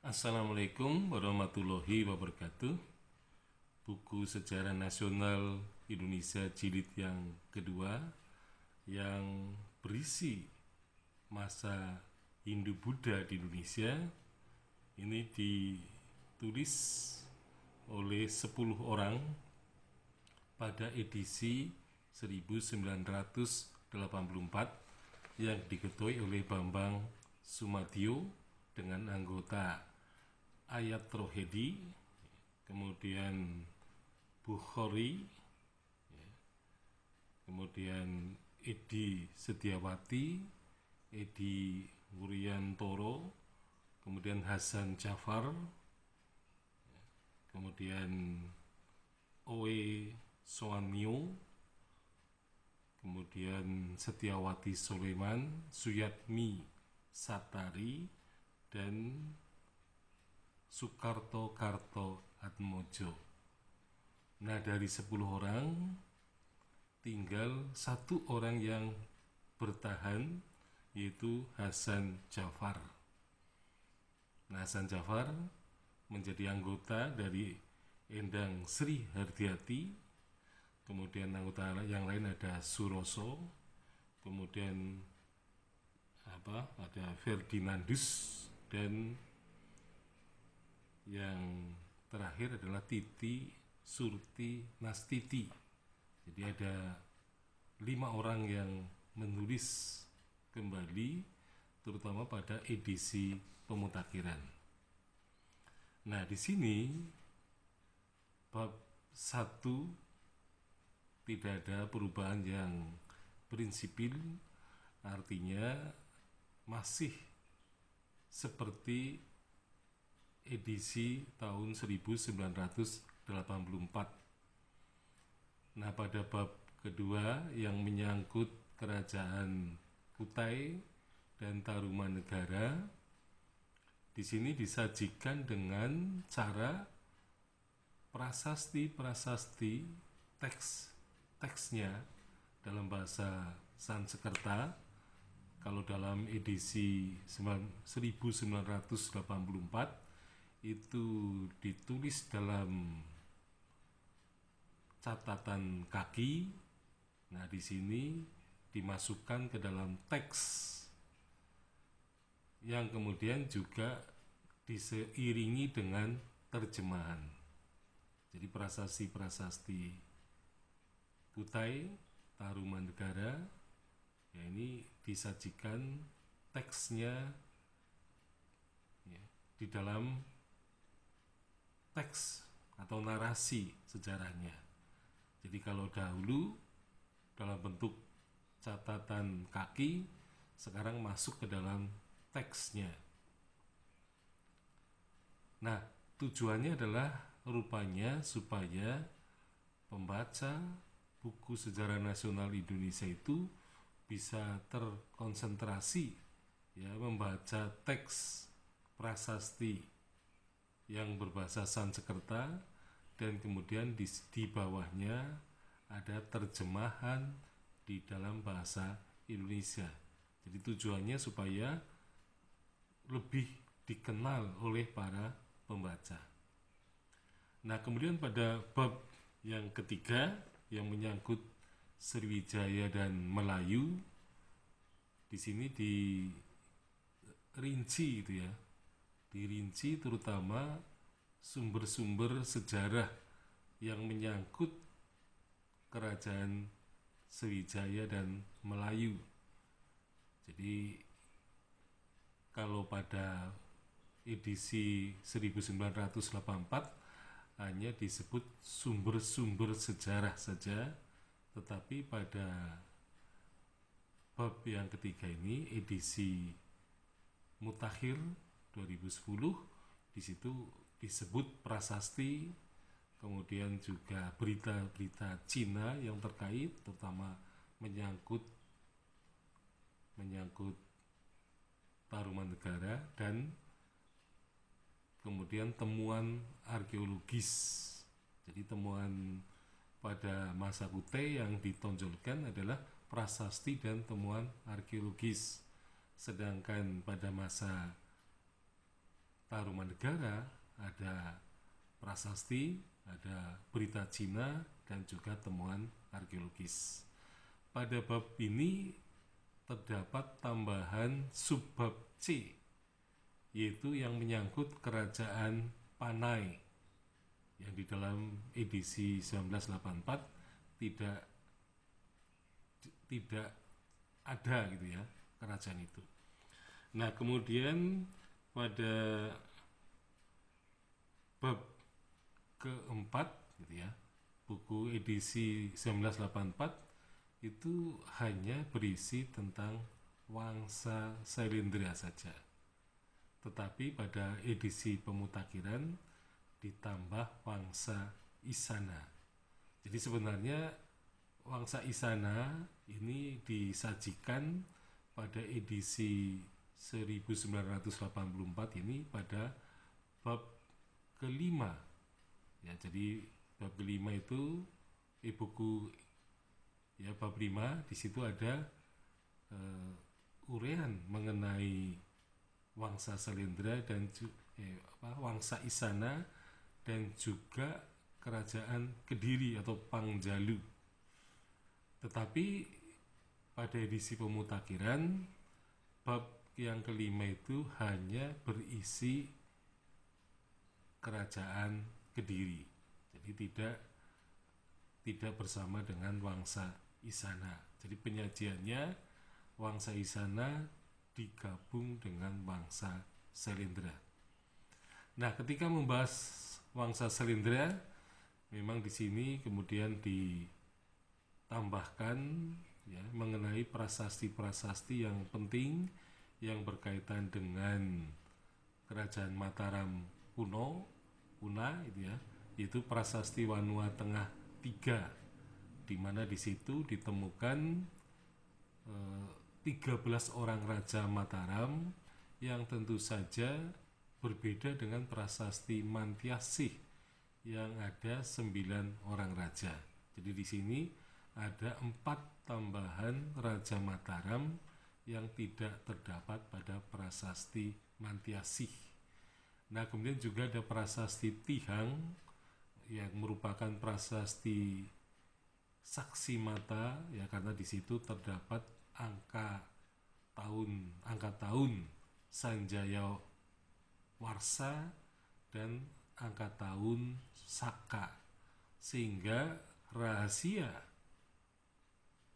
Assalamualaikum warahmatullahi wabarakatuh. Buku Sejarah Nasional Indonesia jilid yang kedua yang berisi masa Hindu-Buddha di Indonesia ini ditulis oleh 10 orang pada edisi 1984 yang diketuai oleh Bambang Sumadyo dengan anggota Ayat Rohedi, kemudian Bukhori, kemudian Edi Setiawati, Edi Wuryantoro, kemudian Hasan Jafar, kemudian Oe Soanio, kemudian Setiawati Soleman, Suyatmi Satari, dan Soekarto Karto Atmojo. Nah, dari 10 orang tinggal 1 orang yang bertahan, yaitu Hasan Jafar. Nah, Hasan Jafar menjadi anggota dari Endang Sri Hardiati, kemudian anggota yang lain ada Suroso, kemudian ada Ferdinandus, dan yang terakhir adalah Titi Surti Nastiti. Jadi ada 5 orang yang menulis kembali, terutama pada edisi pemutakhiran. Nah, di sini bab 1 tidak ada perubahan yang prinsipil, artinya masih seperti edisi tahun 1984. Nah, pada bab kedua yang menyangkut kerajaan Kutai dan Tarumanegara, di sini disajikan dengan cara prasasti teksnya dalam bahasa Sanskerta. Kalau dalam edisi 1984 itu ditulis dalam catatan kaki. Nah, di sini dimasukkan ke dalam teks yang kemudian juga diseiringi dengan terjemahan. Jadi prasasti Kutai Tarumanegara ya, ini disajikan teksnya ya, di dalam teks atau narasi sejarahnya. Jadi kalau dahulu dalam bentuk catatan kaki, sekarang masuk ke dalam teksnya. Nah, tujuannya adalah rupanya supaya pembaca buku sejarah nasional Indonesia itu bisa terkonsentrasi ya, membaca teks prasasti yang berbahasa Sanskerta, dan kemudian di bawahnya ada terjemahan di dalam bahasa Indonesia. Jadi tujuannya supaya lebih dikenal oleh para pembaca. Nah, kemudian pada bab yang ketiga yang menyangkut Sriwijaya dan Melayu, di sini dirinci itu ya, dirinci terutama sumber-sumber sejarah yang menyangkut kerajaan Sriwijaya dan Melayu. Jadi kalau pada edisi 1984 hanya disebut sumber-sumber sejarah saja, tetapi pada bab yang ketiga ini edisi Mutakhir 2010, di situ disebut prasasti, kemudian juga berita-berita Cina yang terkait, terutama menyangkut Tarumanegara, dan kemudian temuan arkeologis. Jadi temuan pada masa Kutai yang ditonjolkan adalah prasasti dan temuan arkeologis, sedangkan pada masa Tarumanegara, ada prasasti, ada berita Cina, dan juga temuan arkeologis. Pada bab ini terdapat tambahan subbab C, yaitu yang menyangkut kerajaan Panai, yang di dalam edisi 1984 tidak ada gitu ya, kerajaan itu. Nah, kemudian pada bab keempat gitu ya, buku edisi 1984 itu hanya berisi tentang Wangsa Sailendra saja. Tetapi pada edisi pemutakhiran ditambah Wangsa Isana. Jadi sebenarnya Wangsa Isana ini disajikan pada edisi 1984 ini pada bab kelima. Ya, jadi bab kelima itu buku ya bab 5, di situ ada urean mengenai Wangsa Sailendra dan Wangsa Isana dan juga kerajaan Kediri atau Pangjalu. Tetapi pada edisi pemutakhiran bab yang kelima itu hanya berisi kerajaan Kediri. Jadi tidak bersama dengan Wangsa Isana. Jadi penyajiannya Wangsa Isana digabung dengan Wangsa Sailendra. Nah, ketika membahas Wangsa Sailendra, memang di sini kemudian ditambahkan ya mengenai prasasti-prasasti yang penting yang berkaitan dengan kerajaan Mataram Puna itu ya, yaitu prasasti Wanua Tengah 3, di mana di situ ditemukan 13 orang raja Mataram yang tentu saja berbeda dengan prasasti Mantiasih yang ada 9 orang raja. Jadi di sini ada 4 tambahan raja Mataram yang tidak terdapat pada prasasti Mantiasih. Nah, kemudian juga ada prasasti Tihang yang merupakan prasasti saksi mata ya, karena di situ terdapat angka tahun Sanjaya Warsa dan angka tahun Saka, sehingga rahasia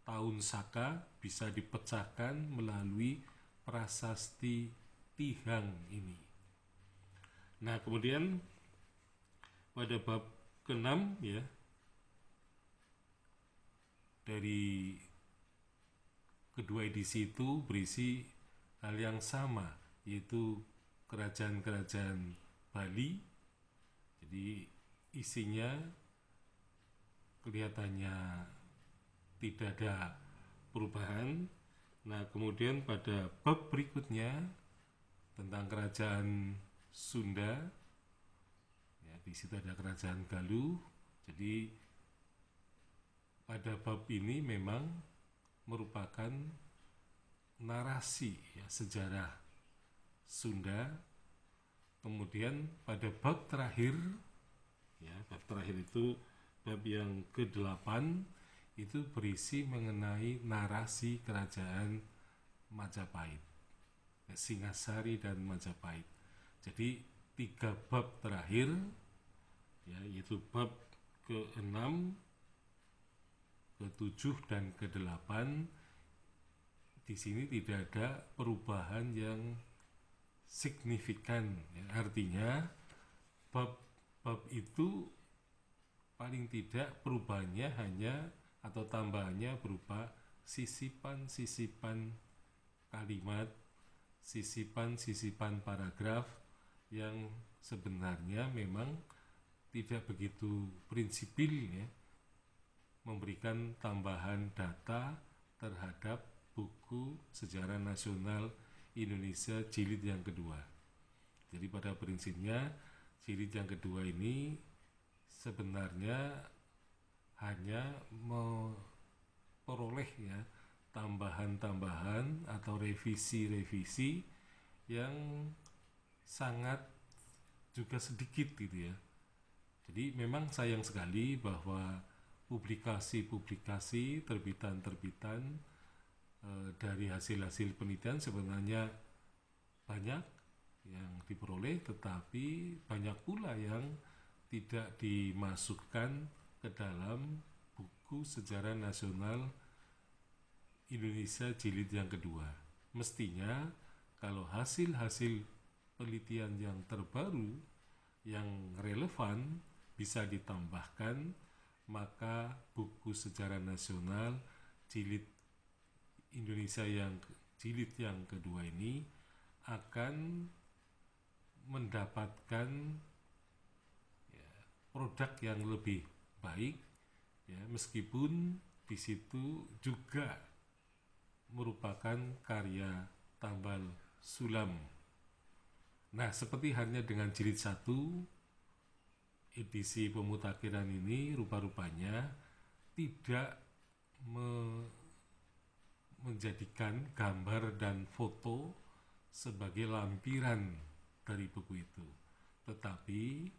tahun Saka bisa dipecahkan melalui prasasti Tihang ini. Nah, kemudian pada bab ke-6 ya, dari kedua edisi itu berisi hal yang sama, yaitu kerajaan-kerajaan Bali. Jadi isinya kelihatannya tidak ada perubahan. Nah, kemudian pada bab berikutnya tentang kerajaan Sunda, ya, di situ ada kerajaan Galuh. Jadi pada bab ini memang merupakan narasi ya, sejarah Sunda. Kemudian pada bab terakhir ya, bab terakhir itu bab yang ke-8 itu berisi mengenai narasi kerajaan Majapahit, Singasari dan Majapahit. Jadi 3 bab terakhir ya, yaitu bab ke-6, ke-7 dan ke-8, di sini tidak ada perubahan yang signifikan ya. Artinya bab itu paling tidak perubahannya hanya atau tambahannya berupa sisipan-sisipan kalimat, sisipan-sisipan paragraf yang sebenarnya memang tidak begitu prinsipil ya, memberikan tambahan data terhadap buku Sejarah Nasional Indonesia jilid yang kedua. Jadi pada prinsipnya jilid yang kedua ini sebenarnya hanya memperoleh ya tambahan-tambahan atau revisi-revisi yang sangat juga sedikit gitu ya. Jadi memang sayang sekali bahwa publikasi-publikasi, terbitan-terbitan dari hasil-hasil penelitian sebenarnya banyak yang diperoleh, tetapi banyak pula yang tidak dimasukkan ke dalam buku Sejarah Nasional Indonesia jilid yang kedua. Mestinya kalau hasil-hasil penelitian yang terbaru yang relevan bisa ditambahkan, maka buku Sejarah Nasional jilid Indonesia yang jilid yang kedua ini akan mendapatkan ya, produk yang lebih baik ya, meskipun di situ juga merupakan karya Tambal Sulam. Nah, seperti halnya dengan jilid 1 edisi pemutakhiran ini rupa-rupanya tidak menjadikan gambar dan foto sebagai lampiran dari buku itu, tetapi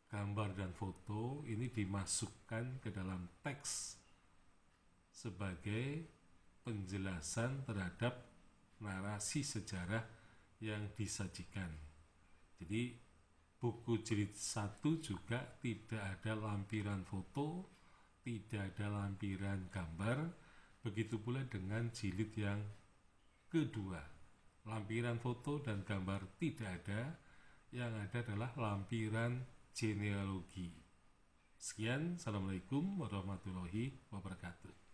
gambar dan foto ini dimasukkan ke dalam teks sebagai penjelasan terhadap narasi sejarah yang disajikan. Jadi buku jilid 1 juga tidak ada lampiran foto, tidak ada lampiran gambar. Begitu pula dengan jilid yang kedua. Lampiran foto dan gambar tidak ada, yang ada adalah lampiran genealogi. Sekian, Assalamualaikum warahmatullahi wabarakatuh.